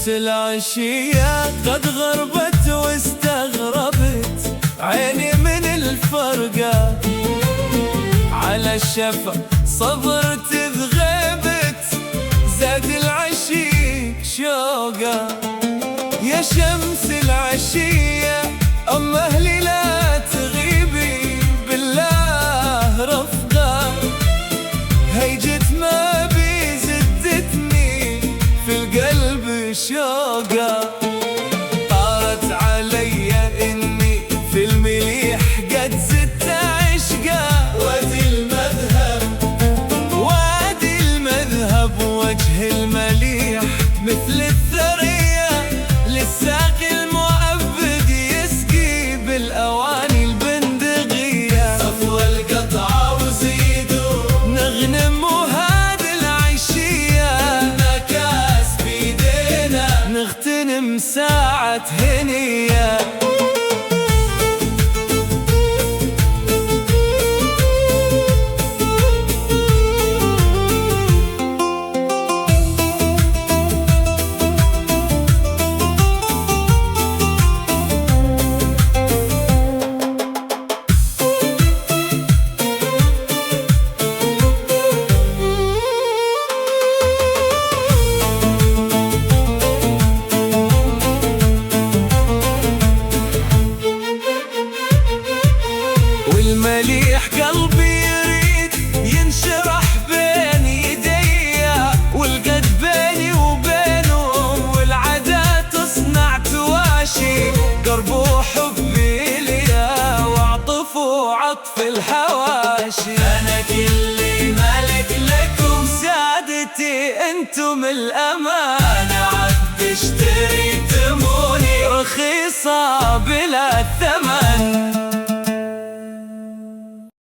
العشية قد غربت واستغربت عيني من الفرقة، على الشفا صبرت ذغبت زاد العشي شوقة. يا شمس العشية أم أهلي لا تغيبي بالله رفقة، هيجت ما بي زدتني في القلب شوقة. طارت علي إني في المليح قد زدت عشقة، وادي المذهب وجه المليح مثل الثريا للساقي المؤبد يسقي بالأواني البندقية. صفو القطعة وزيدوا نغنم وهاد العشية، المكاس بيدينا نغتنم ساعة هنية. والمليح قلبي يريد ينشرح بين يديا، والقد بيني وبينهم والعدا تصنع تواشي. قرب وحبي ليا وعطف وعطف الحواشي، أنا كلي مالك لكم سادتي أنتم الأمان.